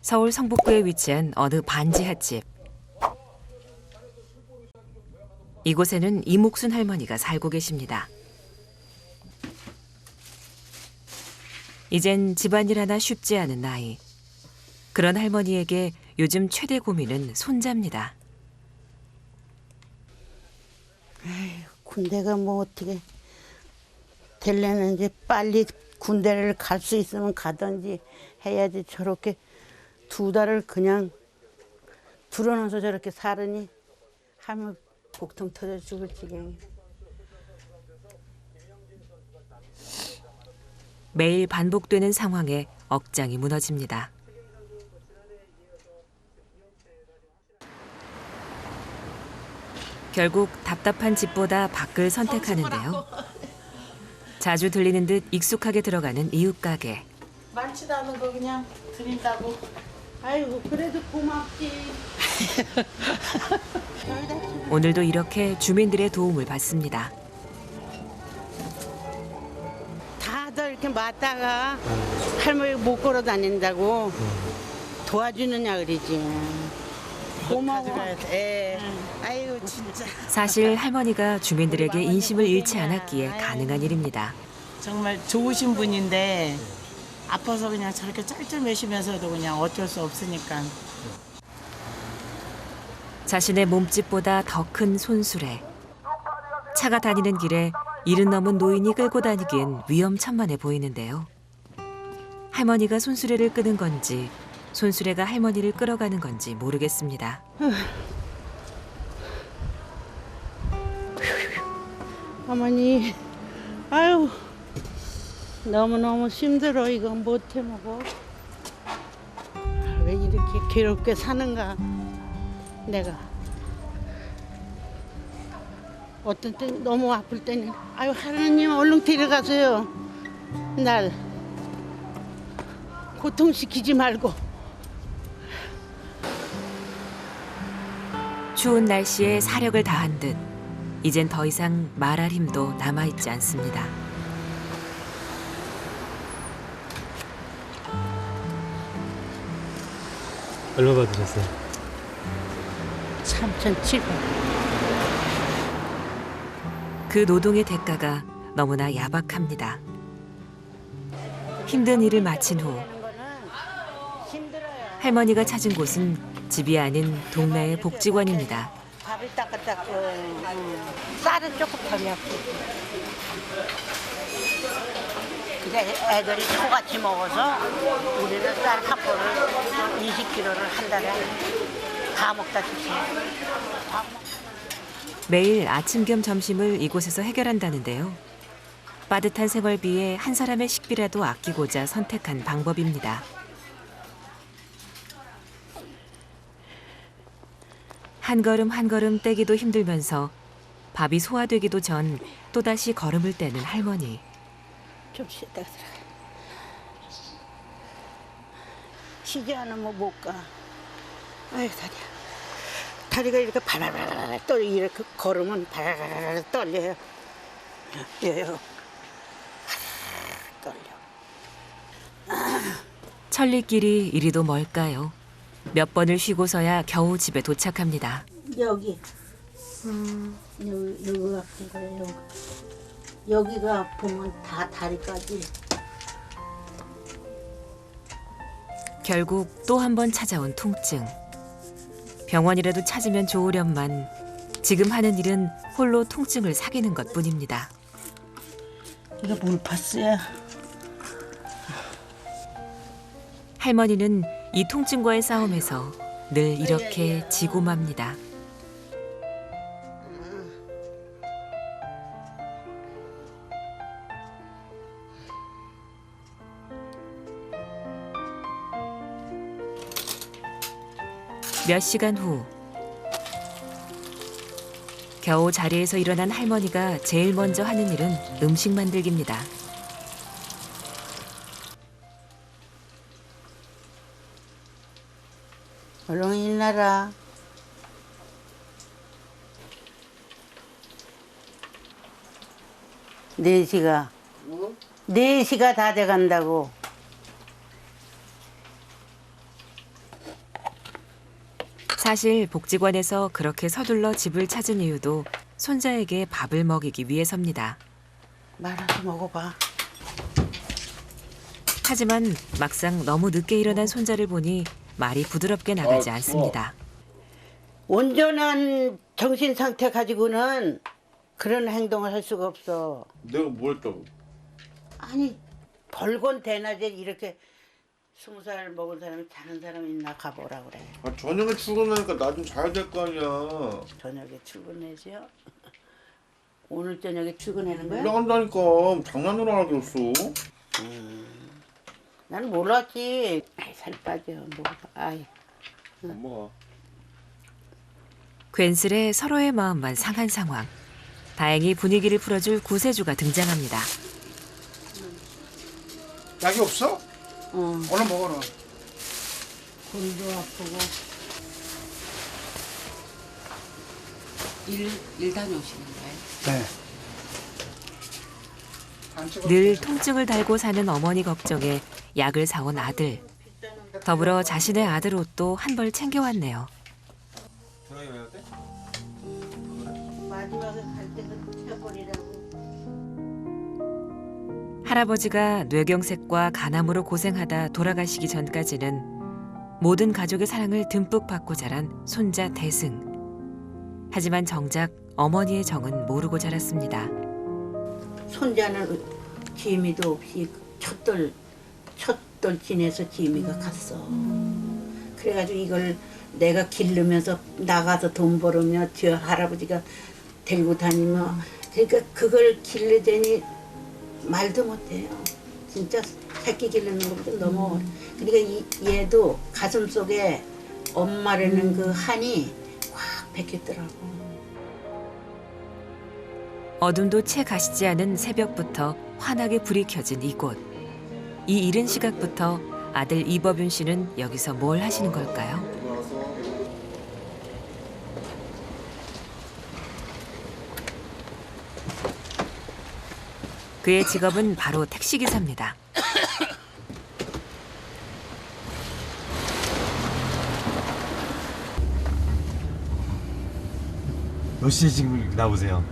서울 성북구에 위치한 어느 반지 핫집. 이곳에는 이목순 할머니가 살고 계십니다. 이젠 집안일 하나 쉽지 않은 나이. 그런 할머니에게 요즘 최대 고민은 손자입니다. 군대가 뭐 어떻게 되려는지 빨리 군대를 갈 수 있으면 가든지 해야지. 저렇게 2달을 그냥 불어넣어서 저렇게 살으니 하면 복통 터져 죽을 지경이야. 매일 반복되는 상황에 억장이 무너집니다. 결국 답답한 집보다 밖을 선택하는데요. 자주 들리는 듯 익숙하게 들어가는 이웃 가게. 많지도 않은 거 그냥 드린다고. 아이고 그래도 고맙지. 오늘도 이렇게 주민들의 도움을 받습니다. 다들 이렇게 맞다가 할머니 못 걸어 다닌다고 도와주느냐 그러지. 고마워. 아이고 진짜. 사실 할머니가 주민들에게 인심을 잃지 않았기에 가능한 일입니다. 정말 좋으신 분인데 아파서 그냥 저렇게 쩔쩔매시면서도 그냥 어쩔 수 없으니까. 자신의 몸집보다 더 큰 손수레. 차가 다니는 길에 70 넘은 노인이 끌고 다니기엔 위험천만해 보이는데요. 할머니가 손수레를 끄는 건지 손수레가 할머니를 끌어가는 건지 모르겠습니다. 어머니, 아유, 너무너무 힘들어. 이거 못 해먹어. 왜 이렇게 괴롭게 사는가, 내가. 어떤 때 너무 아플 때는, 아유, 하나님 얼른 데려가세요. 날 고통시키지 말고. 추운 날씨에 사력을 다한 듯 이젠 더 이상 말할 힘도 남아있지 않습니다. 얼마 받으셨어요? 3,700. 그 노동의 대가가 너무나 야박합니다. 힘든 일을 마친 후 할머니가 찾은 곳은 집이 아닌 동네의 복지관입니다. 밥을 따끈따끈. 쌀은 조금 덜 약고. 근데 애들이 똑같이 먹어서 우리는 쌀 한 포를 20kg를 한 달에 다 먹다 주세요. 매일 아침 겸 점심을 이곳에서 해결한다는데요. 빠듯한 생활비에 한 사람의 식비라도 아끼고자 선택한 방법입니다. 한 걸음 한 걸음 떼기도 힘들면서 밥이 소화되기도 전 또다시 걸음을 떼는 할머니. 좀 쉬다가 들어가. 쉬지 않으면 못 가. 아유 다리야. 다리가 이렇게 바라바라 떨려. 이렇게 걸으면 바라바라 떨려요. 예요. 떨려. 천리길이 이리도 멀까요? 몇 번을 쉬고서야 겨우 집에 도착합니다. 여기. 여기 아픈 거예요. 여기가 아프면 다 다리까지. 결국 또 한 번 찾아온 통증. 병원이라도 찾으면 좋으련만 지금 하는 일은 홀로 통증을 사귀는 것뿐입니다. 이거 물파스야. 할머니는 이 통증과의 싸움에서 늘 이렇게 지고 맙니다. 몇 시간 후 겨우 자리에서 일어난 할머니가 제일 먼저 하는 일은 음식 만들기입니다. 얼른 일나라. 네 시가. 4시가 다 돼간다고. 사실 복지관에서 그렇게 서둘러 집을 찾은 이유도 손자에게 밥을 먹이기 위해서입니다. 말아서 먹어봐. 하지만 막상 너무 늦게 일어난 손자를 보니 말이 부드럽게 나가지 않습니다. 온전한 정신 상태 가지고는 그런 행동을 할 수가 없어. 내가 뭐 했다고? 아니 벌건 대낮에 이렇게 20살 먹은 사람이 자는 사람이 있나 가보라 그래. 아, 저녁에 출근하니까 나 좀 자야 될 거 아니야. 저녁에 출근해지요? 오늘 저녁에 출근하는 거야? 올라간다니까. 장난으로 알겠어. 난 몰랐지. 아이, 살 빠져. 뭐, 아이. 엄마가. 괜스레 서로의 마음만 상한 상황. 다행히 분위기를 풀어줄 구세주가 등장합니다. 약이 없어? 얼른 먹어라. 손도 아프고. 일 다녀오시는 거예요? 네. 안 찍어도 늘 돼. 통증을 달고 사는 어머니 걱정에 약을 사온 아들. 더불어 자신의 아들 옷도 한 벌 챙겨왔네요. 마지막에 갈 때는 태워버리라고. 할아버지가 뇌경색과 간암으로 고생하다 돌아가시기 전까지는 모든 가족의 사랑을 듬뿍 받고 자란 손자 대승. 하지만 정작 어머니의 정은 모르고 자랐습니다. 손자는 지미도 없이 첫돌 지내서 지미가 갔어. 그래가지고 이걸 내가 기르면서 나가서 돈 벌으며 저 할아버지가 데리고 다니며 그러니까 그걸 기르더니 말도 못해요. 진짜 새끼 기르는 것보다 너무 어려. 그러니까 얘도 가슴 속에 엄마라는 그 한이 확 베꼈더라고. 어둠도 채 가시지 않은 새벽부터 환하게 불이 켜진 이곳. 이 이른 시각부터 아들 이법윤 씨는 여기서 뭘 하시는 걸까요? 그의 직업은 바로 택시기사입니다. 몇 시에 지금 나오세요?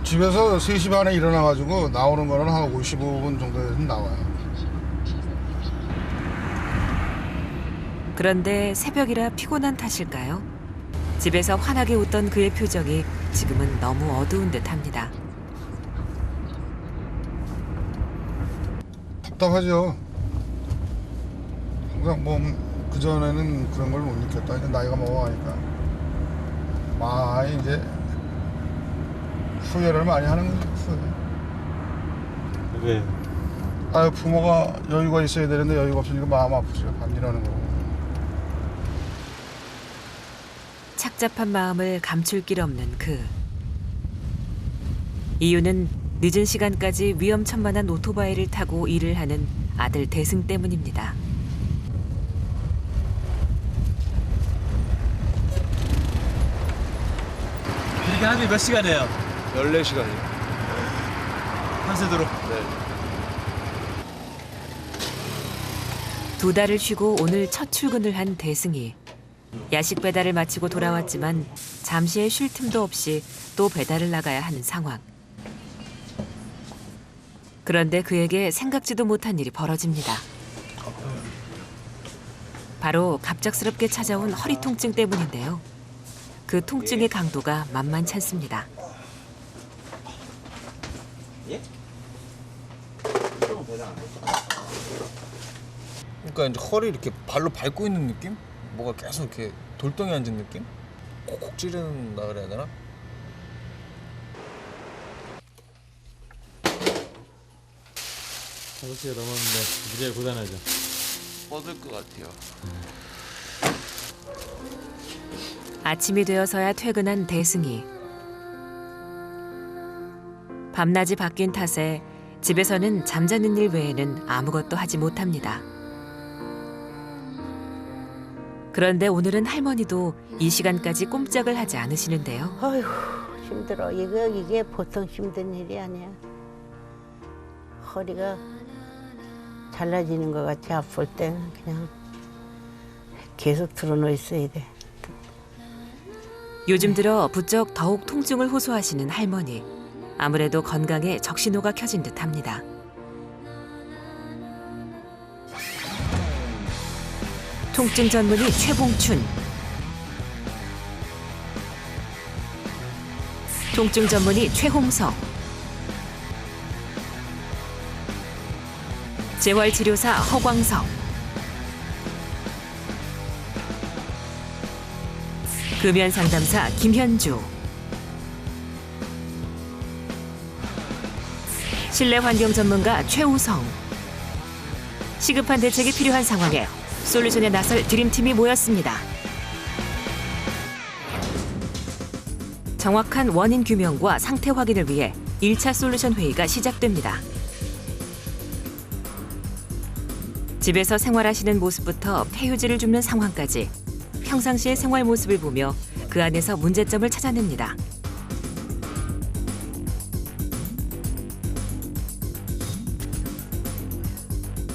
집에서 3시 반에 일어나가지고 나오는 거는 한 55분 정도에는 나와요. 그런데 새벽이라 피곤한 탓일까요? 집에서 환하게 웃던 그의 표정이 지금은 너무 어두운 듯합니다. 답답하죠. 항상 뭐 그전에는 그런 걸 못 느꼈다. 이제 나이가 먹어가니까 많이 이제 후회를 많이 하는 거죠. 후회. 왜? 아유, 부모가 여유가 있어야 되는데 여유가 없으니까 마음 아프죠. 밤일하는 거. 착잡한 마음을 감출 길 없는 그. 이유는 늦은 시간까지 위험천만한 오토바이를 타고 일을 하는 아들 대승 때문입니다. 이렇게 하루에 몇 시간 해요? 14시간이요. 밤새도록? 네. 2달을 쉬고 오늘 첫 출근을 한 대승이. 야식 배달을 마치고 돌아왔지만 잠시의 쉴 틈도 없이 또 배달을 나가야 하는 상황. 그런데 그에게 생각지도 못한 일이 벌어집니다. 바로 갑작스럽게 찾아온 허리 통증 때문인데요. 그 통증의 강도가 만만치 않습니다. 그러니까 이제 허리 이렇게 발로 밟고 있는 느낌? 뭐가 계속 이렇게 돌덩이 앉은 느낌? 콕콕 찌른다 그래야 되나? 5시가 넘었는데 무지하게 고단하죠? 뻗을 것 같아요. 아침이 되어서야 퇴근한 대승이. 밤낮이 바뀐 탓에 집에서는 잠자는 일 외에는 아무것도 하지 못합니다. 그런데 오늘은 할머니도 이 시간까지 꼼짝을 하지 않으시는데요. 아휴 힘들어. 이게 보통 힘든 일이 아니야. 허리가 잘라지는 것 같이 아플 때는 그냥 계속 드러누워 있어야 돼. 요즘 들어 부쩍 더욱 통증을 호소하시는 할머니. 아무래도 건강에 적신호가 켜진 듯합니다. 통증 전문의 최봉춘. 통증 전문의 최홍석. 재활치료사 허광석. 금연상담사 김현주. 실내환경 전문가 최우성. 시급한 대책이 필요한 상황에 솔루션에 나설 드림팀이 모였습니다. 정확한 원인 규명과 상태 확인을 위해 1차 솔루션 회의가 시작됩니다. 집에서 생활하시는 모습부터 폐유지를 줍는 상황까지 평상시의 생활 모습을 보며 그 안에서 문제점을 찾아냅니다.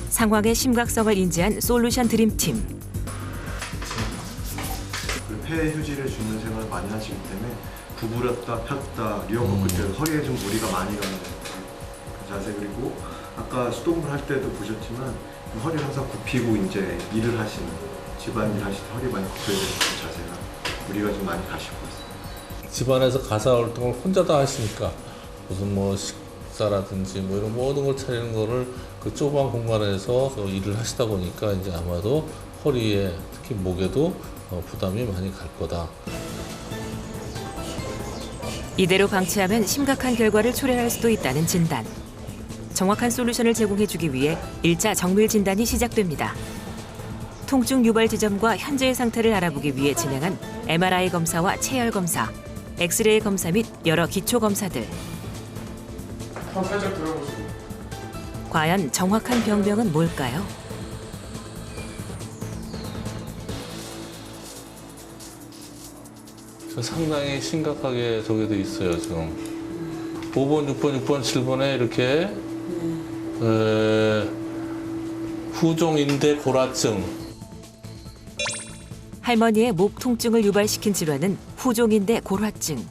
상황의 심각성을 인지한 솔루션 드림팀. 폐 휴지를 줍는 생활을 많이 하시기 때문에 구부렸다 폈다 리어커 때 허리에 좀 무리가 많이 가는 그 자세, 그리고 아까 수동을 할 때도 보셨지만 허리를 항상 굽히고 이제 일을 하시는, 집안일 하실 때 허리 많이 굽혀야 되는 그 자세가 무리가 좀 많이 가시고 있습니다. 집안에서 가사 활동을 혼자 다 하시니까 무슨 뭐 식사라든지 뭐 이런 모든 걸 차리는 거를 그 좁은 공간에서 일을 하시다 보니까 이제 아마도 허리에 특히 목에도 부담이 많이 갈 거다. 이대로 방치하면 심각한 결과를 초래할 수도 있다는 진단. 정확한 솔루션을 제공해주기 위해 1차 정밀 진단이 시작됩니다. 통증 유발 지점과 현재의 상태를 알아보기 위해 진행한 MRI 검사와 체열 검사, 엑스레이 검사 및 여러 기초 검사들. 살짝 들어보시고. 과연 정확한 병명은 뭘까요? 상당히 심각하게 저게 돼 있어요, 지금. 5번, 6번, 6번, 7번에 이렇게 후종인대 골화증. 할머니의 목 통증을 유발시킨 질환은 후종인대 골화증.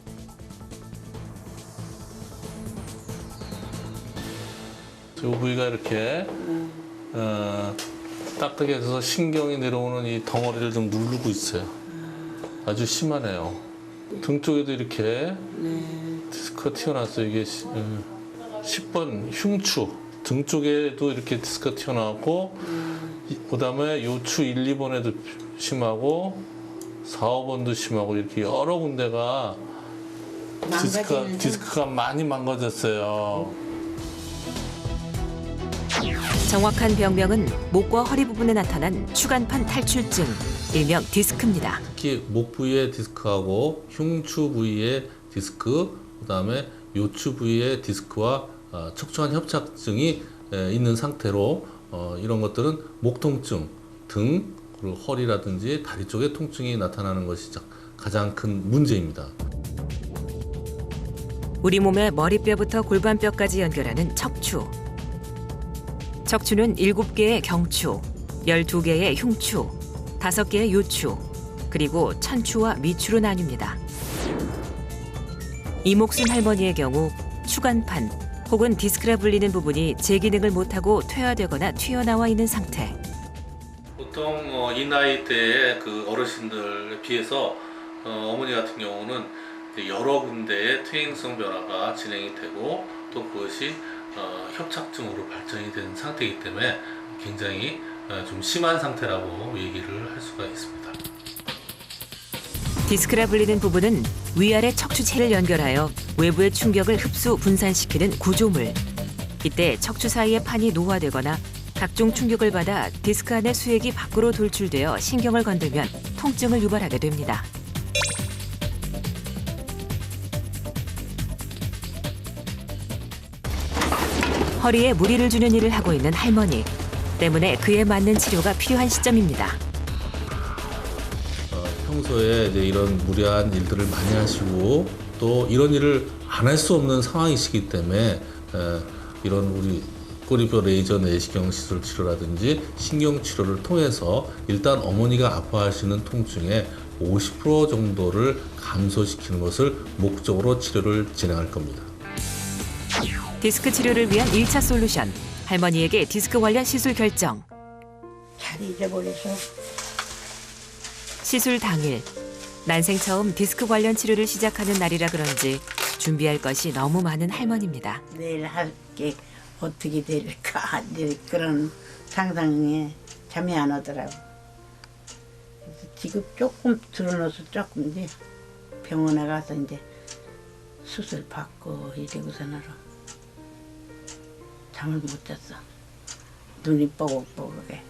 이 부위가 이렇게 딱딱해서 신경이 내려오는 이 덩어리를 좀 누르고 있어요. 아주 심하네요. 등 쪽에도 이렇게 디스크가 튀어나왔어요. 이게 10번 흉추. 등 쪽에도 이렇게 디스크가 튀어나왔고, 그다음에 요추 1, 2번에도 심하고 4, 5번도 심하고 이렇게 여러 군데가 디스크가 많이 망가졌어요. 정확한 병명은 목과 허리 부분에 나타난 추간판 탈출증, 일명 디스크입니다. 특히 목 부위의 디스크하고 흉추 부위의 디스크, 그다음에 요추 부위의 디스크와 척추관 협착증이 있는 상태로 이런 것들은 목 통증, 등, 그리고 허리라든지 다리 쪽에 통증이 나타나는 것이 가장 큰 문제입니다. 우리 몸의 머리뼈부터 골반뼈까지 연결하는 척추. 척추는 7개의 경추, 12개의 흉추, 5개의 요추, 그리고 천추와 미추로 나뉩니다. 이목순 할머니의 경우 추간판 혹은 디스크라 불리는 부분이 제 기능을 못하고 퇴화되거나 튀어나와 있는 상태. 보통 이 나이대의 그 어르신들에 비해서 어머니 같은 경우는 여러 군데의 퇴행성 변화가 진행이 되고 또 그것이 협착증으로 발전이 된 상태이기 때문에 굉장히 좀 심한 상태라고 얘기를 할 수가 있습니다. 디스크라 불리는 부분은 위아래 척추체를 연결하여 외부의 충격을 흡수 분산시키는 구조물. 이때 척추 사이의 판이 노화되거나 각종 충격을 받아 디스크 안의 수액이 밖으로 돌출되어 신경을 건들면 통증을 유발하게 됩니다. 허리에 무리를 주는 일을 하고 있는 할머니. 때문에 그에 맞는 치료가 필요한 시점입니다. 평소에 이제 이런 무리한 일들을 많이 하시고 또 이런 일을 안 할 수 없는 상황이시기 때문에 이런 우리 꼬리뼈 레이저 내시경 시술 치료라든지 신경 치료를 통해서 일단 어머니가 아파하시는 통증에 50% 정도를 감소시키는 것을 목적으로 치료를 진행할 겁니다. 디스크 치료를 위한 1차 솔루션. 할머니에게 디스크 관련 시술 결정. 잘 잊어버려서. 시술 당일. 난생 처음 디스크 관련 치료를 시작하는 날이라 그런지 준비할 것이 너무 많은 할머니입니다. 내일 할 게 어떻게 될까 그런 상상에 잠이 안 오더라고. 그래서 지금 조금 들어놓아서 조금 이제 병원에 가서 이제 수술 받고 이러고서는 잠을 못 잤어. 눈이 뻐걱뻐걱해.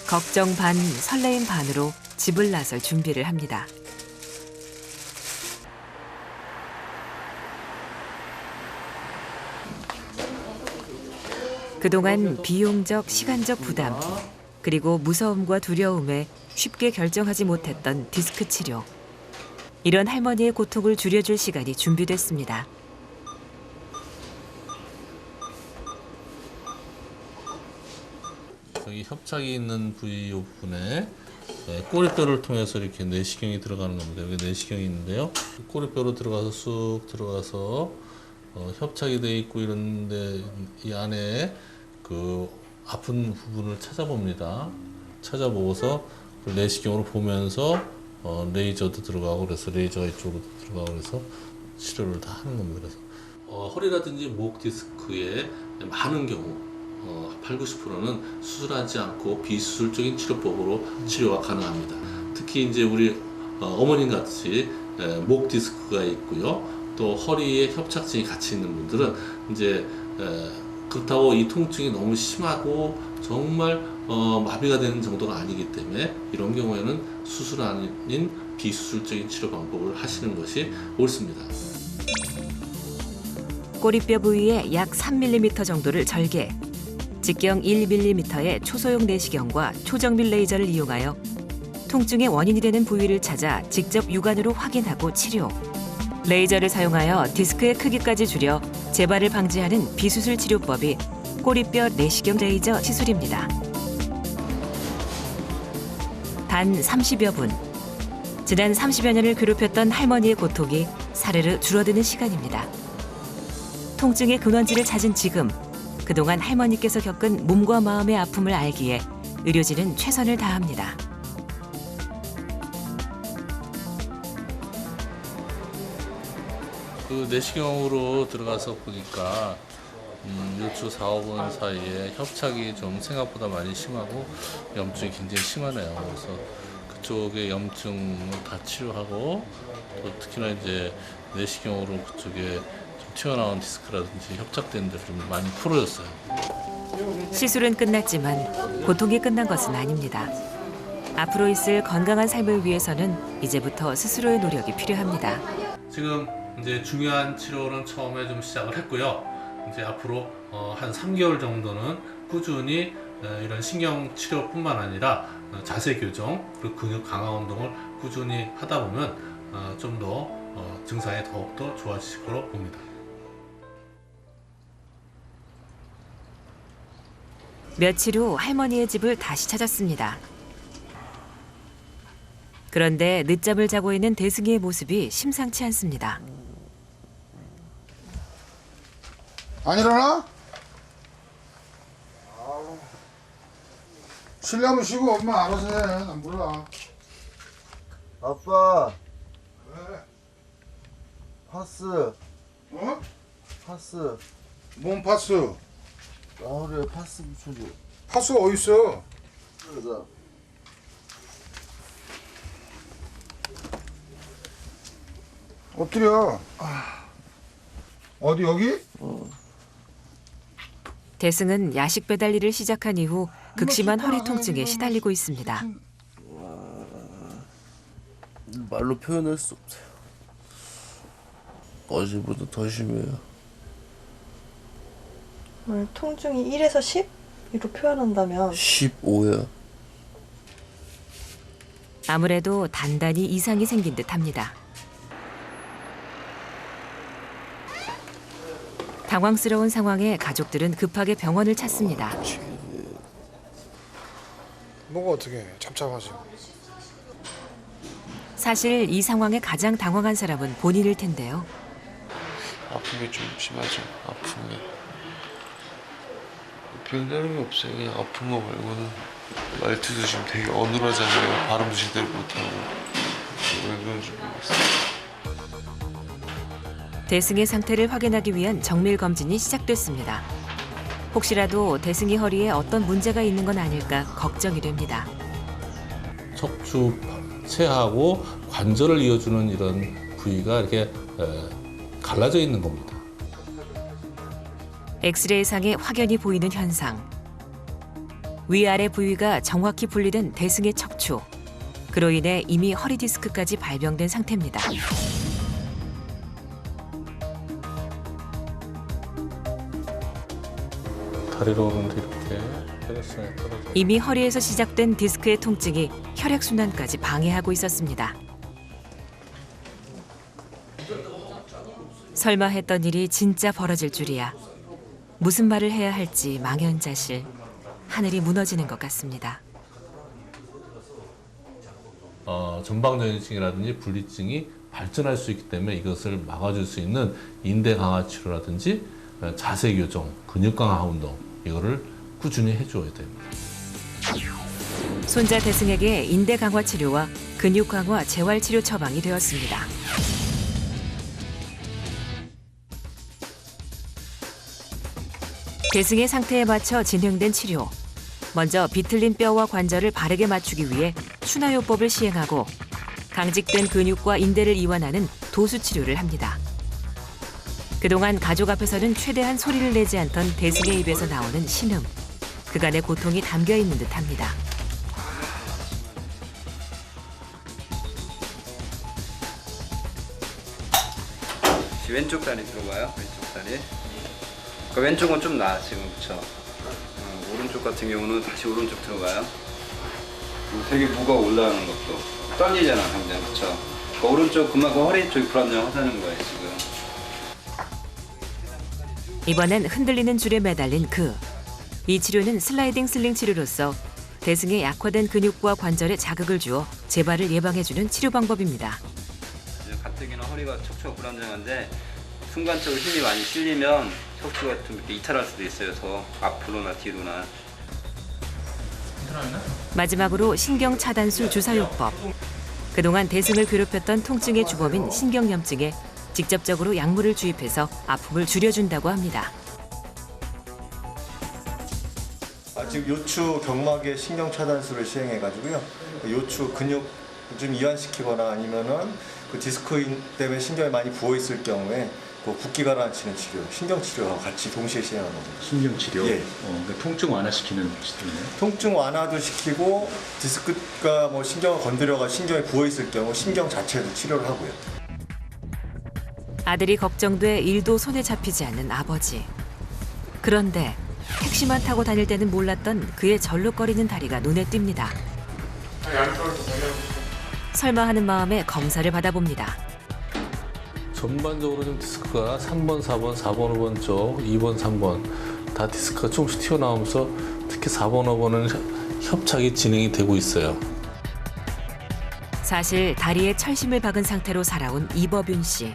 걱정 반, 설레임 반으로 집을 나설 준비를 합니다. 그동안 비용적, 시간적 부담, 그리고 무서움과 두려움에 쉽게 결정하지 못했던 디스크 치료. 이런 할머니의 고통을 줄여줄 시간이 준비됐습니다. 여기 협착이 있는 부위 이 부분에 꼬리뼈를 통해서 이렇게 내시경이 들어가는 겁니다. 여기 내시경이 있는데요. 꼬리뼈로 들어가서 쑥 들어가서 협착이 돼 있고 이런데 이 안에 그 아픈 부분을 찾아봅니다. 찾아보고서 그 내시경으로 보면서 레이저도 들어가고 그래서 레이저가 이쪽으로 들어가고 그래서 치료를 다 하는 겁니다. 그래서 허리라든지 목 디스크에 많은 경우 80~90%는 수술하지 않고 비수술적인 치료법으로 치료가 가능합니다. 특히 이제 우리 어머님 같이 목 디스크가 있고요. 또 허리에 협착증이 같이 있는 분들은 이제 그렇다고 이 통증이 너무 심하고 정말 마비가 되는 정도가 아니기 때문에 이런 경우에는 수술 아닌 비수술적인 치료 방법을 하시는 것이 옳습니다. 꼬리뼈 부위에 약 3mm 정도를 절개, 직경 1mm의 초소형 내시경과 초정밀 레이저를 이용하여 통증의 원인이 되는 부위를 찾아 직접 육안으로 확인하고 치료. 레이저를 사용하여 디스크의 크기까지 줄여 재발을 방지하는 비수술 치료법이 꼬리뼈 내시경 레이저 시술입니다. 단 30여 분. 지난 30여 년을 괴롭혔던 할머니의 고통이 사르르 줄어드는 시간입니다. 통증의 근원지를 찾은 지금, 그동안 할머니께서 겪은 몸과 마음의 아픔을 알기에 의료진은 최선을 다합니다. 그 내시경으로 들어가서 보니까 6주 4~5분 사이에 협착이 좀 생각보다 많이 심하고 염증이 굉장히 심하네요. 그래서 그쪽에 염증을 다 치료하고 또 특히나 이제 내시경으로 그쪽에 좀 튀어나온 디스크라든지 협착된 데를 좀 많이 풀어졌어요. 시술은 끝났지만 고통이 끝난 것은 아닙니다. 앞으로 있을 건강한 삶을 위해서는 이제부터 스스로의 노력이 필요합니다. 지금 이제 중요한 치료는 처음에 좀 시작을 했고요. 이제 앞으로 한 3개월 정도는 꾸준히 이런 신경 치료뿐만 아니라 자세 교정 그리고 근육 강화 운동을 꾸준히 하다 보면 좀 더 증상이 더욱더 좋아지실 거로 봅니다. 며칠 후 할머니의 집을 다시 찾았습니다. 그런데 늦잠을 자고 있는 대승이의 모습이 심상치 않습니다. 안 일어나? 쉬려면 쉬고 엄마 알아서 해. 난 몰라. 아빠 왜? 파스 어? 파스 뭔 파스? 나우리에 파스 붙여줘. 파스가 어딨어? 그러자. 엎드려. 어디 여기? 대승은 야식 배달 일을 시작한 이후 극심한 허리 통증에 시달리고 있습니다. 말로 표현할 수 없어요. 어제보다 더 심해요. 오늘 통증이 1에서 10으로 표현한다면 15야. 아무래도 단단히 이상이 생긴 듯합니다. 당황스러운 상황에 가족들은 급하게 병원을 찾습니다. 뭐가 어떻게 해. 잡잡하지. 사실 이 상황에 가장 당황한 사람은 본인일 텐데요. 아픈 게 좀 심하죠. 아픈 게. 별다른 게 없어요. 그냥 아픈 거 말고는 말투도 지금 되게 어눌하잖아요. 발음도 제대로 못하고. 왜 그런지 모르겠어요. 대승의 상태를 확인하기 위한 정밀 검진이 시작됐습니다. 혹시라도 대승이 허리에 어떤 문제가 있는 건 아닐까 걱정이 됩니다. 척추 폐하고 관절을 이어주는 이런 부위가 이렇게 갈라져 있는 겁니다. 엑스레이상에 확연히 보이는 현상. 위아래 부위가 정확히 분리된 대승의 척추. 그로 인해 이미 허리 디스크까지 발병된 상태입니다. 다리로 오는데 이렇게 혈액순환이 떨어져. 이미 허리에서 시작된 디스크의 통증이 혈액순환까지 방해하고 있었습니다. 설마 했던 일이 진짜 벌어질 줄이야. 무슨 말을 해야 할지 망연자실. 하늘이 무너지는 것 같습니다. 전방전이증이라든지 분리증이 발전할 수 있기 때문에 이것을 막아줄 수 있는 인대 강화 치료라든지 자세 교정, 근육 강화 운동 이거를 꾸준히 해줘야 됩니다. 손자 대승에게 인대 강화 치료와 근육 강화 재활 치료 처방이 되었습니다. 대승의 상태에 맞춰 진행된 치료. 먼저 비틀린 뼈와 관절을 바르게 맞추기 위해 추나요법을 시행하고 강직된 근육과 인대를 이완하는 도수 치료를 합니다. 그동안 가족 앞에서는 최대한 소리를 내지 않던 대승의 입에서 나오는 신음. 그간의 고통이 담겨 있는 듯합니다. 왼쪽 다리 들어봐요. 왼쪽 다리. 그러니까 왼쪽은 좀 나아 지금 그쵸? 오른쪽 같은 경우는 다시 오른쪽 들어가요. 되게 무가 올라가는 것도 떨리잖아 당장 그쵸? 그러니까 오른쪽 그만큼 허리 쪽이 불안정하다는 거예요 지금. 이번엔 흔들리는 줄에 매달린 그. 이 치료는 슬라이딩 슬링 치료로서 대승의 약화된 근육과 관절에 자극을 주어 재발을 예방해주는 치료 방법입니다. 가뜩이나 허리가 척추가 불안정한데 순간적으로 힘이 많이 실리면 척추가 좀 이렇게 이탈할 수도 있어요. 더 앞으로나 뒤로나. 마지막으로 신경 차단술 주사요법. 그동안 대승을 괴롭혔던 통증의 주범인 신경염증에 직접적으로 약물을 주입해서 아픔을 줄여준다고 합니다. 지금 요추 경막에 신경 차단술을 시행해가지고요. 요추 근육 좀 이완시키거나 아니면은 그 디스크 때문에 신경이 많이 부어 있을 경우에 그 붓기 가라앉히는 치료, 신경 치료와 같이 동시에 시행하는 겁니다. 신경 치료? 예. 그러니까 통증 완화시키는 시스템이네요. 통증 완화도 시키고 디스크가 뭐 신경을 건드려가 신경이 부어 있을 경우 신경 자체도 치료를 하고요. 아들이 걱정돼 일도 손에 잡히지 않는 아버지. 그런데 택시만 타고 다닐 때는 몰랐던 그의 절룩거리는 다리가 눈에 띕니다. 설마 하는 마음에 검사를 받아봅니다. 전반적으로 좀 디스크가 3번, 4번, 4번, 5번 쪽, 2번, 3번 다 디스크가 조금씩 튀어나오면서 특히 4번, 5번은 협착이 진행이 되고 있어요. 사실 다리에 철심을 박은 상태로 살아온 이법윤 씨.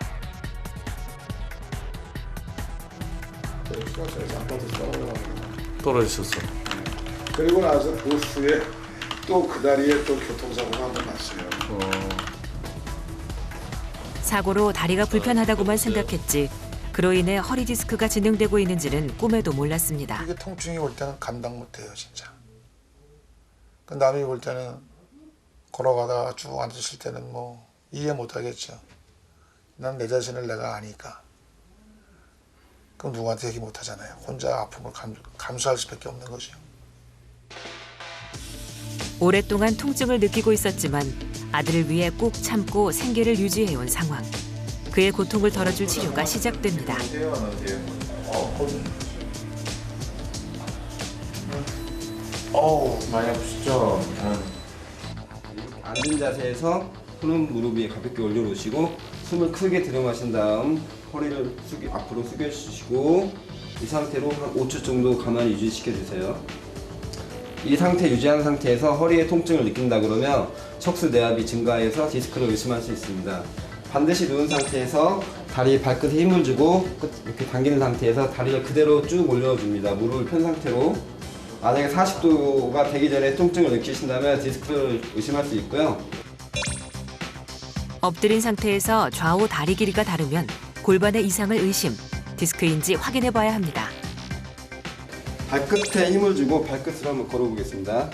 떨어지셨어. 그리고 나서 그 후에 또 그 다리에 또 교통사고가 한 번 났어요. 사고로 다리가 불편하다고만 생각했지 그로 인해 허리 디스크가 진행되고 있는지는 꿈에도 몰랐습니다. 이게 통증이 올 때는 감당 못해요 진짜. 그 남이 볼 때는 걸어가다가 쭉 앉으실 때는 뭐 이해 못하겠죠. 난 내 자신을 내가 아니까. 그럼 누구한테 얘기 못하잖아요. 혼자 아픔을 감수할 수밖에 없는 거죠. 오랫동안 통증을 느끼고 있었지만 아들을 위해 꾹 참고 생계를 유지해온 상황. 그의 고통을 덜어줄 치료가 시작됩니다. 많이 아프시죠? 앉은 자세에서 손은 무릎 위에 가볍게 올려놓으시고 숨을 크게 들이마신 다음 허리를 앞으로 숙여주시고 이 상태로 한 5초 정도 가만히 유지시켜 주세요. 이 상태 유지하는 상태에서 허리에 통증을 느낀다 그러면 척수 내압이 증가해서 디스크를 의심할 수 있습니다. 반드시 누운 상태에서 다리 발끝에 힘을 주고 이렇게 당기는 상태에서 다리를 그대로 쭉 올려줍니다. 무릎을 편 상태로. 만약에 40도가 되기 전에 통증을 느끼신다면 디스크를 의심할 수 있고요. 엎드린 상태에서 좌우 다리 길이가 다르면 골반의 이상을 의심, 디스크인지 확인해 봐야 합니다. 발끝에 힘을 주고 발끝으로 한번 걸어보겠습니다.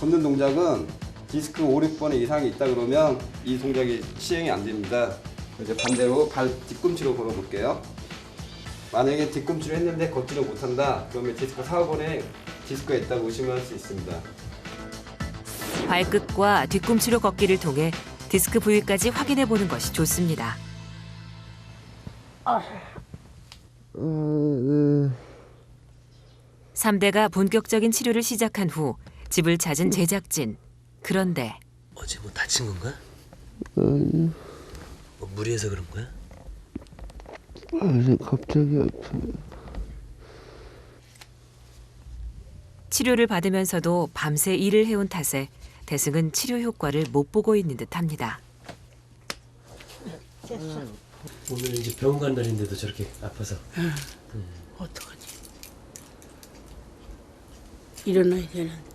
걷는 동작은 디스크 5, 6번의 이상이 있다 그러면 이 동작이 시행이 안 됩니다. 이제 반대로 발 뒤꿈치로 걸어볼게요. 만약에 뒤꿈치로 했는데 걷지를 못한다 그러면 디스크 4, 5번에 디스크가 있다고 의심할 수 있습니다. 발끝과 뒤꿈치로 걷기를 통해 디스크 부위까지 확인해 보는 것이 좋습니다. 삼대가 본격적인 치료를 시작한 후 집을 찾은 제작진. 그런데 어제 뭐 다친 건가? 아니, 뭐 무리해서 그런 거야? 아니 갑자기 아프네. 치료를 받으면서도 밤새 일을 해온 탓에 대승은 치료 효과를 못 보고 있는 듯합니다. 오늘 이제 병원 간 날인데도 저렇게 아파서. 어떡하지? 일어나야 되는데.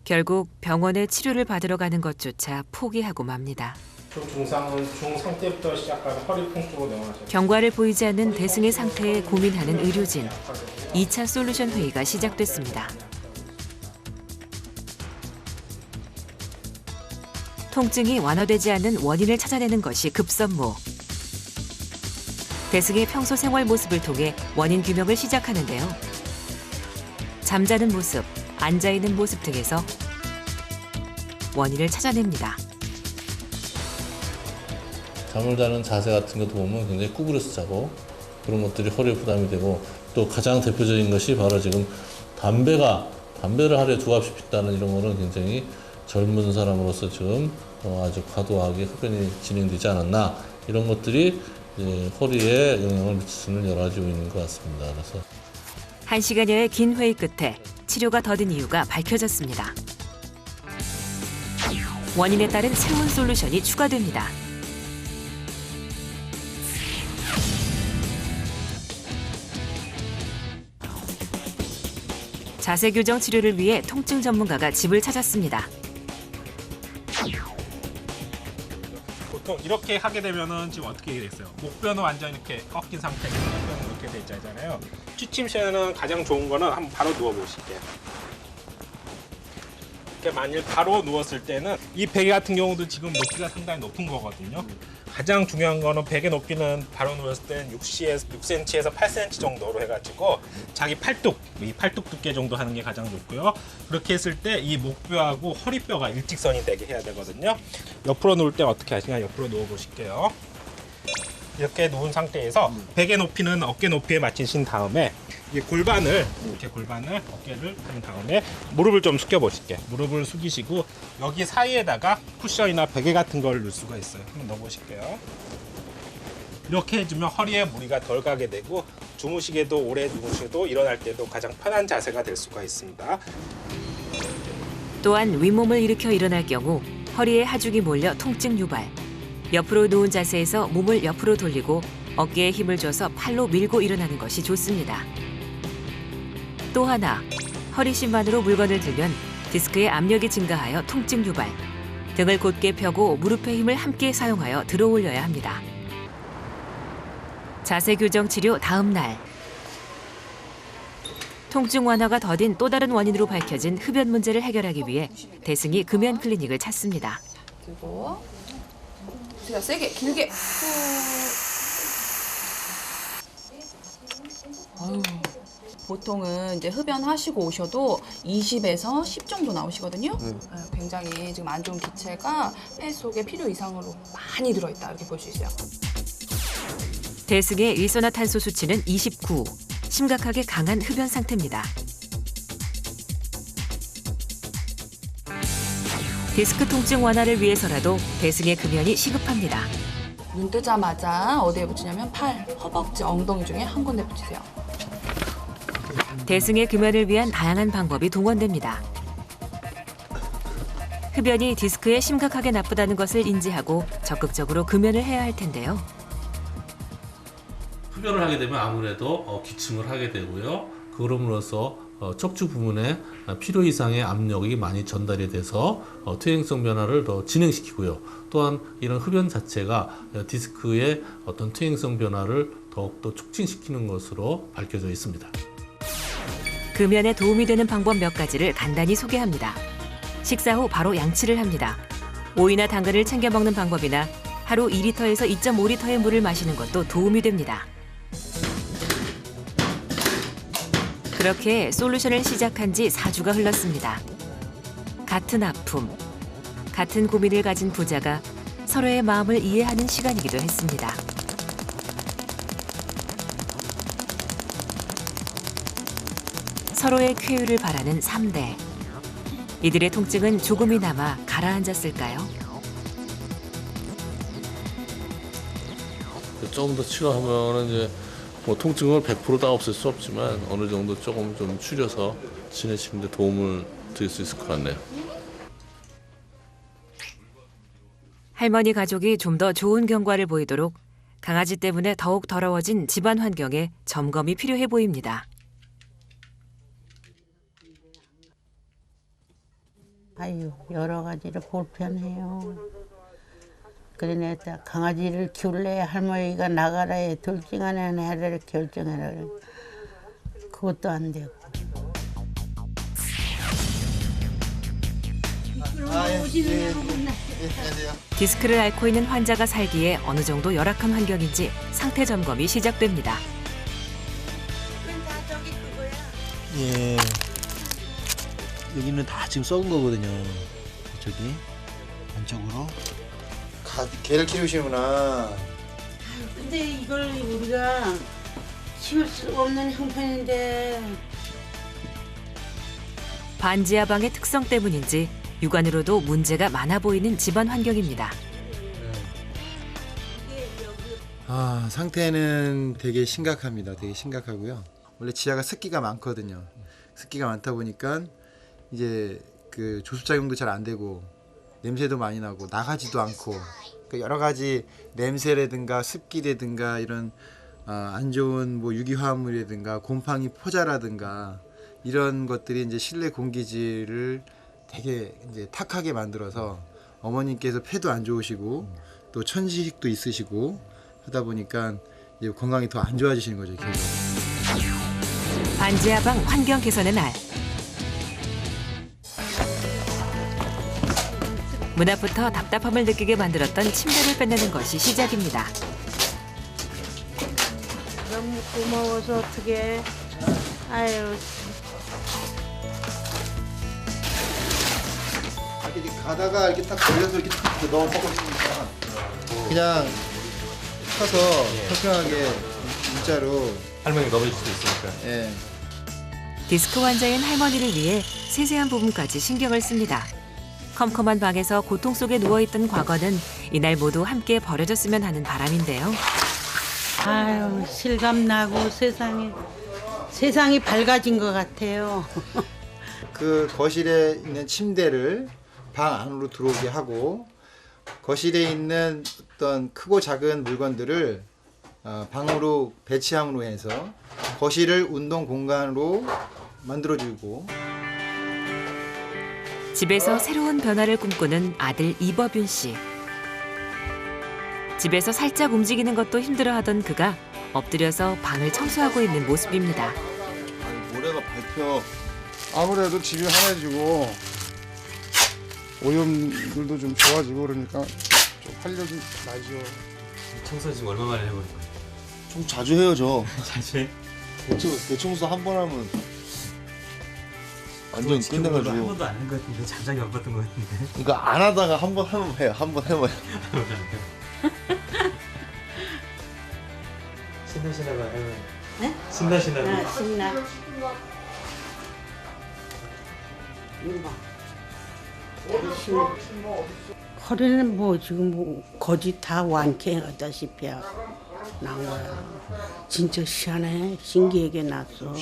결국 병원에 치료를 받으러 가는 것조차 포기하고 맙니다. 증상은 중상 때부터 시작하는 허리 통증으로 내원하셨습니다. 경과를 보이지 않는 대승의 상태에 고민하는 의료진. 2차 솔루션 회의가 시작됐습니다. 통증이 완화되지 않는 원인을 찾아내는 것이 급선무. 대승의 평소 생활 모습을 통해 원인 규명을 시작하는데요. 잠자는 모습, 앉아있는 모습 등에서 원인을 찾아냅니다. 잠을 자는 자세 같은 것도 보면 굉장히 구부려서 자고 그런 것들이 허리에 부담이 되고 또 가장 대표적인 것이 바로 지금 담배를 하루에 2갑씩 핀다는 이런 거는 굉장히 젊은 사람으로서 지금 아주 과도하게 흡연이 진행되지 않았나 이런 것들이 이제 허리에 영향을 미치는 여러 가지 요인인 것 같습니다. 그래서 1시간여의 긴 회의 끝에 치료가 더딘 이유가 밝혀졌습니다. 원인에 따른 새로운 솔루션이 추가됩니다. 자세 교정 치료를 위해 통증 전문가가 집을 찾았습니다. 보통 이렇게 하게 되면은 지금 어떻게 됐어요? 목뼈는 완전 이렇게 꺾인 상태에서 목뼈는 이렇게 돼 있잖아요. 취침 시에는 가장 좋은 거는 한번 바로 누워 보실게요. 이렇게 만일 바로 누웠을 때는 이 베개 같은 경우도 지금 높이가 상당히 높은 거거든요. 가장 중요한 거는 베개 높이는 바로 누웠을 때는 6cm에서 8cm 정도로 해가지고 자기 팔뚝, 이 팔뚝 두께 정도 하는 게 가장 좋고요. 그렇게 했을 때 이 목뼈하고 허리뼈가 일직선이 되게 해야 되거든요. 옆으로 누울 때 어떻게 하시냐? 옆으로 누워 보실게요. 이렇게 누운 상태에서 베개 높이는 어깨 높이에 맞추신 다음에 이 골반을 어깨를 한 다음에 무릎을 좀 숙여 보실게요. 무릎을 숙이시고 여기 사이에다가 쿠션이나 베개 같은 걸 넣을 수가 있어요. 한번 넣어 보실게요. 이렇게 해주면 허리에 무리가 덜 가게 되고 주무시게도 오래 주무셔도 일어날 때도 가장 편한 자세가 될 수가 있습니다. 또한 윗몸을 일으켜 일어날 경우 허리에 하중이 몰려 통증 유발. 옆으로 누운 자세에서 몸을 옆으로 돌리고 어깨에 힘을 줘서 팔로 밀고 일어나는 것이 좋습니다. 또 하나, 허리심만으로 물건을 들면 디스크의 압력이 증가하여 통증 유발. 등을 곧게 펴고 무릎의 힘을 함께 사용하여 들어 올려야 합니다. 자세 교정 치료 다음 날. 통증 완화가 더딘 또 다른 원인으로 밝혀진 흡연 문제를 해결하기 위해 대승이 금연 클리닉을 찾습니다. 그리고 제가 세게 길게 보통은 이제 흡연하시고 오셔도 20에서 10 정도 나오시거든요. 굉장히 지금 안 좋은 기체가 폐 속에 필요 이상으로 많이 들어있다 이렇게 볼 수 있어요. 대승의 일산화탄소 수치는 29. 심각하게 강한 흡연 상태입니다. 디스크 통증 완화를 위해서라도 대승의 금연이 시급합니다. 눈 뜨자마자 어디에 붙이냐면 팔, 허벅지, 엉덩이 중에 한 군데 붙이세요. 대승의 금연을 위한 다양한 방법이 동원됩니다. 흡연이 디스크에 심각하게 나쁘다는 것을 인지하고 적극적으로 금연을 해야 할 텐데요. 흡연을 하게 되면 아무래도 기침을 하게 되고요. 그럼으로써 척추 부분에 필요 이상의 압력이 많이 전달이 돼서 퇴행성 변화를 더 진행시키고요. 또한 이런 흡연 자체가 디스크의 어떤 퇴행성 변화를 더욱더 촉진시키는 것으로 밝혀져 있습니다. 금연에 도움이 되는 방법 몇 가지를 간단히 소개합니다. 식사 후 바로 양치를 합니다. 오이나 당근을 챙겨 먹는 방법이나 하루 2리터에서 2.5리터의 물을 마시는 것도 도움이 됩니다. 그렇게 솔루션을 시작한 지 4주가 흘렀습니다. 같은 아픔, 같은 고민을 가진 부자가 서로의 마음을 이해하는 시간이기도 했습니다. 서로의 쾌유를 바라는 3대. 이들의 통증은 조금이나마 가라앉았을까요? 조금 더 치료하면 이제 뭐 통증을 100% 다 없앨 수 없지만 어느 정도 조금 좀 줄여서 지내시는 데 도움을 드릴 수 있을 것 같네요. 할머니 가족이 좀 더 좋은 경과를 보이도록 강아지 때문에 더욱 더러워진 집안 환경에 점검이 필요해 보입니다. 아유, 여러 가지로 불편해요. 그래 내가 강아지를 키울래 할머니가 나가라 해 둘 중 하나는 해라 결정해라 그래. 그것도 안 되고. 디스크를 앓고 있는 환자가 살기에 어느 정도 열악한 환경인지 상태 점검이 시작됩니다. 예. 여기는 다 지금 썩은 거거든요. 저기 안쪽으로. 개를 키우시구나. 근데 이걸 우리가 키울 수 없는 형편인데. 반지하방의 특성 때문인지 육안으로도 문제가 많아 보이는 집안 환경입니다. 아, 상태는 되게 심각합니다. 되게 심각하고요. 원래 지하가 습기가 많거든요. 습기가 많다 보니까 이제 그 조습작용도 잘 안 되고 냄새도 많이 나고 나가지도 않고 그러니까 여러 가지 냄새라든가 습기라든가 이런 안 좋은 뭐 유기화합물이라든가 곰팡이 포자라든가 이런 것들이 이제 실내 공기질을 되게 이제 탁하게 만들어서 어머님께서 폐도 안 좋으시고 또 천식도 있으시고 하다 보니까 이제 건강이 더 안 좋아지시는 거죠. 계속. 반지하방 환경 개선의 날. 문 앞부터 답답함을 느끼게 만들었던 침대를 빼내는 것이 시작입니다. 너무 고마워서 어떡해. 아유. 이렇게 가다가 이렇게 딱 걸려서 이렇게 탁 너무 뻗어지니까 그냥 쳐서 평평하게 문자로 할머니 넘어질 수도 있으니까. 예. 디스크 환자인 할머니를 위해 세세한 부분까지 신경을 씁니다. 컴컴한 방에서 고통 속에 누워있던 과거는 이날 모두 함께 버려졌으면 하는 바람인데요. 아유, 실감나고 세상이 밝아진 것 같아요. 그 거실에 있는 침대를 방 안으로 들어오게 하고 거실에 있는 어떤 크고 작은 물건들을 방으로 배치함으로 해서 거실을 운동 공간으로 만들어주고 집에서 새로운 변화를 꿈꾸는 아들 이법윤 씨. 집에서 살짝 움직이는 것도 힘들어하던 그가 엎드려서 방을 청소하고 있는 모습입니다. 모래가 밟혀. 아무래도 집이 환해지고 오염들도 좀 좋아지고 그러니까 좀 활력이 나죠. 청소 지금 얼마 만에 해보는 거예요? 좀 자주 해요 저. 자주 해? 대청소 한 번 하면 완전 끝내가지고. 한 번도 안 한 것 같은데 잠자기 안 봤던 것 같은데. 이거 안 하다가 한 번 하면 해요. 한 번 해봐요. 신나시나 봐요. 네? 신나시나 봐요. 아, 신나. 이거 봐. 허리는 뭐 지금 뭐 거짓 다 완쾌하다시피 나온 거야. 진짜 희한해. 신기하게 났어.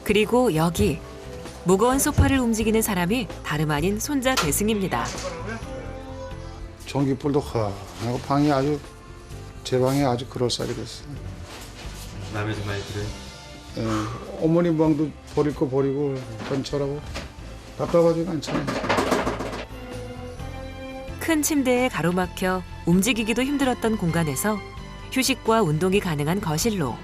그리고 여기 무거운 소파를 움직이는 사람이 다름 아닌 손자 대승입니다. 전기불도 하고 방이 아주 제 방이 아주 그럴싸하게 됐어요. 마음에 좀 많이 들어요? 예, 어머니 방도 버릴 거 버리고 전처라고 답답하지가 않잖아요. 큰 침대에 가로막혀 움직이기도 힘들었던 공간에서 휴식과 운동이 가능한 거실로,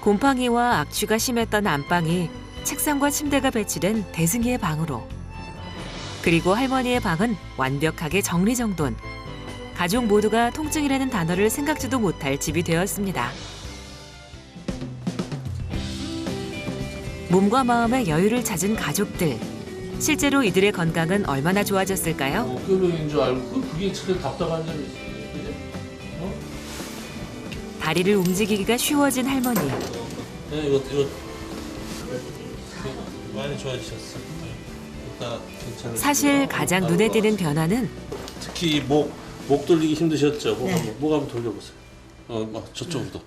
곰팡이와 악취가 심했던 안방이 책상과 침대가 배치된 대승이의 방으로, 그리고 할머니의 방은 완벽하게 정리정돈. 가족 모두가 통증이라는 단어를 생각지도 못할 집이 되었습니다. 몸과 마음의 여유를 찾은 가족들. 실제로 이들의 건강은 얼마나 좋아졌을까요? 어깨병인 줄 알고 그게 참 답답한 점이 있어요. 어? 다리를 움직이기가 쉬워진 할머니. 네, 이거 많이 좋아지셨어. 일단 괜찮아요. 사실 가장 눈에 띄는 변화는 특히 목 돌리기 힘드셨죠? 목 한번 돌려보세요. 저쪽으로.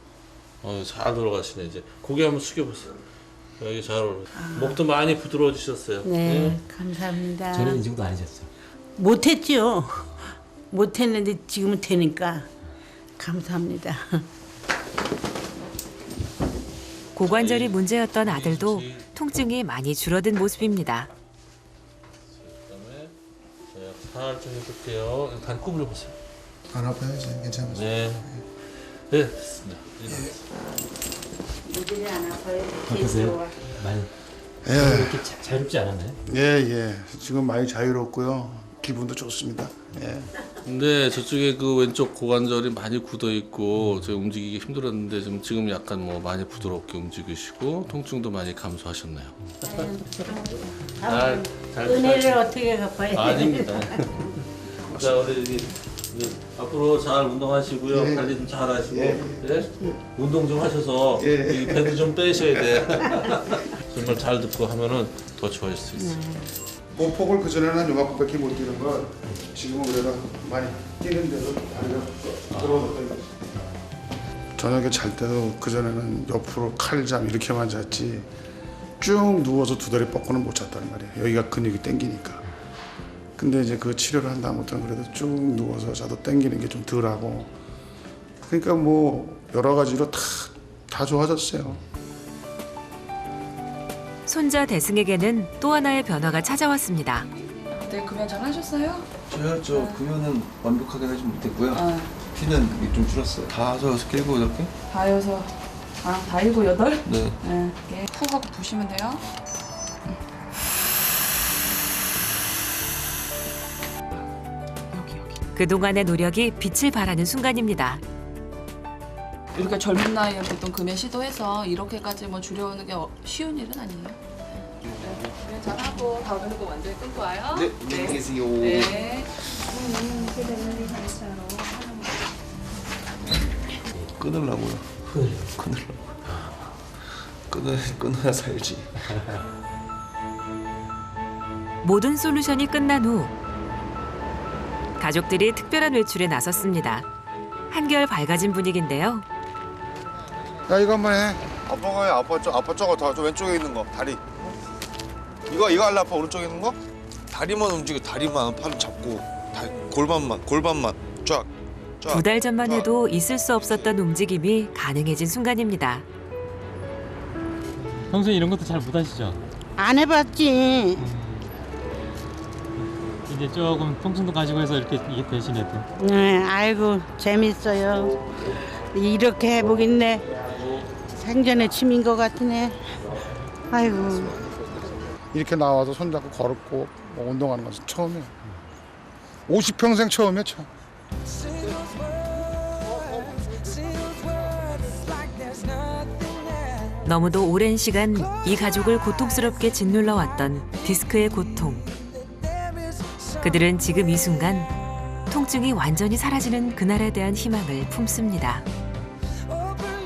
잘 돌아가시네 이제. 고개 한번 숙여보세요. 여기 잘 어울려. 목도 많이 부드러워지셨어요. 네, 감사합니다. 전에는 이 정도 아니셨죠? 못했죠. 못했는데 지금은 되니까 감사합니다. 고관절이 문제였던 아들도 통증이 많이 줄어든 모습입니다. 그다음에 살짝 해볼게요. 다리 구부려보세요. 안 아파요 이제 괜찮아요. 네. 네, 됐습니다. 이들이 안 아파요. 어떠세요? 많이 예. 이렇게 자유롭지 않았나요? 예. 지금 많이 자유롭고요. 기분도 좋습니다. 예. 근데 저쪽에 그 왼쪽 고관절이 많이 굳어 있고 저 움직이기 힘들었는데 지금 약간 뭐 많이 부드럽게 움직이시고 통증도 많이 감소하셨나요? 은혜를 어떻게 갚아요? 아닙니다. 자 우리 이제 앞으로 잘 운동하시고요. 예. 관리 좀 잘 하시고 예. 예? 운동 좀 하셔서 이 배도 좀 빼셔야 돼. 정말 잘 듣고 하면은 더 좋아질 수 있어요. 보폭을 그전에는 요만큼밖에 못 뛰는 걸 지금은 그래도 많이 뛰는데도 다리가 들어오는 거예요. 저녁에 잘 때도 그전에는 옆으로 칼잠 이렇게만 잤지 쭉 누워서 두 다리 뻗고는 못 잤단 말이에요. 여기가 근육이 땡기니까. 근데 이제 그 치료를 한 다음부터는 그래도 쭉 누워서 자도 땡기는 게 좀 덜하고 그러니까 뭐 여러 가지로 다 좋아졌어요. 손자 대승에게는 또 하나의 변화가 찾아왔습니다. 네, 금연 잘 하셨어요? 저요? 저 금연은 완벽하게 하지 못했고요. 피는 좀 줄었어요. 5, 6, 7, 8개? 다 여섯, 다 일곱, 여덟? 네. 네. 푹 하고 부시면 돼요. 그동안의 노력이 빛을 발하는 순간입니다. 이렇게 젊은 나이에 보통 금연 시도해서 이렇게까지 뭐 줄여오는 게 쉬운 일은 아니에요. 금연 잘하고 다음에는 또 완전히 끊고 와요. 네, 안녕히 계세요. 네. 끊으려고요. 끊어야 살지. 모든 솔루션이 끝난 후 가족들이 특별한 외출에 나섰습니다. 한결 밝아진 분위기인데요. 야 이거 한번 해. 아빠가 아빠 저거 저 왼쪽에 있는 거 다리. 이거 할래 아빠 오른쪽에 있는 거? 다리만 움직여 다리만 팔 잡고 골반만 쫙. 2달 전만 해도 있을 수 없었던 움직임이 가능해진 순간입니다. 평소에 이런 것도 잘 못하시죠? 안 해봤지. 이제 조금 통증도 가지고 해서 이렇게 이게 되시네요. 네, 아이고 재밌어요. 이렇게 해보겠네. 생전에 취미인 것 같으네. 아이고. 이렇게 나와서 손잡고 걸었고 뭐 운동하는 것은 처음이에요. 50평생 처음이에요. 처음. 너무도 오랜 시간 이 가족을 고통스럽게 짓눌러왔던 디스크의 고통. 그들은 지금 이 순간 통증이 완전히 사라지는 그날에 대한 희망을 품습니다.